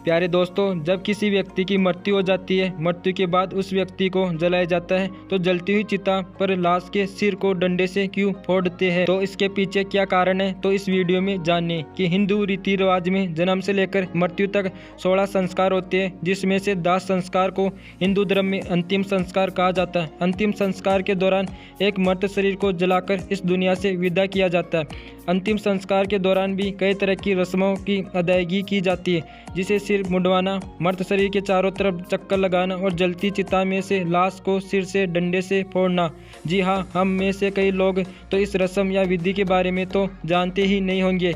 प्यारे दोस्तों, जब किसी व्यक्ति की मृत्यु हो जाती है, मृत्यु के बाद उस व्यक्ति को जलाया जाता है तो जलती हुई चिता पर लाश के सिर को डंडे से क्यों फोड़ते हैं, तो इसके पीछे क्या कारण है, तो इस वीडियो में जानिए कि हिंदू रीति रिवाज में जन्म से लेकर मृत्यु तक 16 संस्कार होते हैं, जिसमें से 10 संस्कार को हिंदू धर्म में अंतिम संस्कार कहा जाता है। अंतिम संस्कार के दौरान एक मृत शरीर को जलाकर इस दुनिया से विदा किया जाता है। अंतिम संस्कार के दौरान भी कई तरह की रस्मों की अदायगी की जाती है, जिसे सिर मुंडवाना, मृत शरीर के चारों तरफ चक्कर लगाना और जलती चिता में से लाश को सिर से डंडे से फोड़ना। जी हाँ, हम में से कई लोग तो इस रस्म या विधि के बारे में तो जानते ही नहीं होंगे।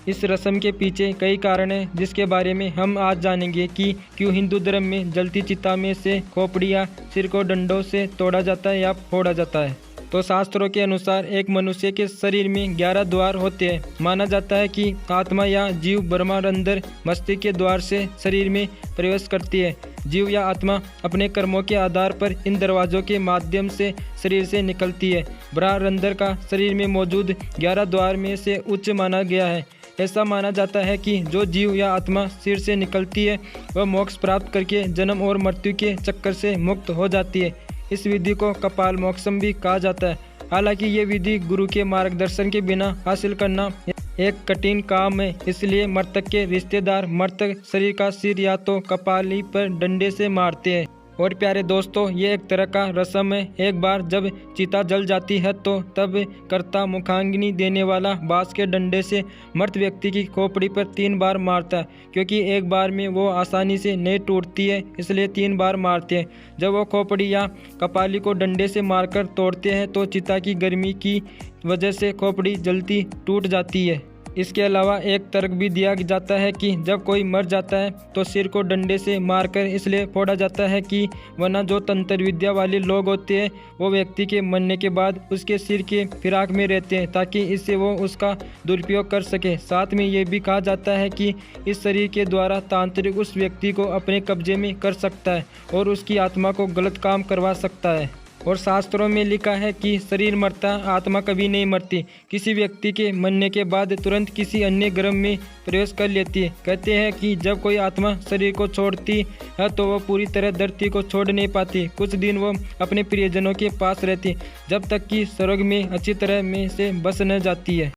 इस रस्म के पीछे कई कारण हैं, जिसके बारे में हम आज जानेंगे कि क्यों हिंदू धर्म में जलती चिता में से खोपड़ी या सिर को डंडों से तोड़ा जाता है या फोड़ा जाता है। तो शास्त्रों के अनुसार एक मनुष्य के शरीर में 11 द्वार होते हैं। माना जाता है कि आत्मा या जीव ब्रह्मांड मस्तिष्क के द्वार से शरीर में प्रवेश करती है। जीव या आत्मा अपने कर्मों के आधार पर इन दरवाजों के माध्यम से शरीर से निकलती है। ब्रह्मांड का शरीर में मौजूद 11 द्वार में से उच्च माना गया है। ऐसा माना जाता है कि जो जीव या आत्मा सिर से निकलती है वह मोक्ष प्राप्त करके जन्म और मृत्यु के चक्कर से मुक्त हो जाती है। इस विधि को कपाल मोक्षम भी कहा जाता है। हालांकि ये विधि गुरु के मार्गदर्शन के बिना हासिल करना एक कठिन काम है, इसलिए मृतक के रिश्तेदार मृतक शरीर का सिर या तो कपाली पर डंडे से मारते हैं। और प्यारे दोस्तों, ये एक तरह का रस्म है। एक बार जब चिता जल जाती है तो तब कर्ता मुखाग्नि देने वाला बांस के डंडे से मृत व्यक्ति की खोपड़ी पर 3 बार मारता है, क्योंकि एक बार में वो आसानी से नहीं टूटती है, इसलिए 3 बार मारते हैं। जब वो खोपड़ी या कपाली को डंडे से मारकर तोड़ते हैं तो चिता की गर्मी की वजह से खोपड़ी जल्दी टूट जाती है। इसके अलावा एक तर्क भी दिया जाता है कि जब कोई मर जाता है तो सिर को डंडे से मारकर इसलिए फोड़ा जाता है कि वरना जो तंत्र विद्या वाले लोग होते हैं वो व्यक्ति के मरने के बाद उसके सिर के फिराक में रहते हैं, ताकि इससे वो उसका दुरुपयोग कर सके। साथ में ये भी कहा जाता है कि इस शरीर के द्वारा तांत्रिक उस व्यक्ति को अपने कब्जे में कर सकता है और उसकी आत्मा को गलत काम करवा सकता है। और शास्त्रों में लिखा है कि शरीर मरता, आत्मा कभी नहीं मरती। किसी व्यक्ति के मरने के बाद तुरंत किसी अन्य ग्रह में प्रवेश कर लेती है। कहते हैं कि जब कोई आत्मा शरीर को छोड़ती है तो वह पूरी तरह धरती को छोड़ नहीं पाती। कुछ दिन वह अपने प्रियजनों के पास रहती, जब तक कि स्वर्ग में अच्छी तरह में से बस न जाती है।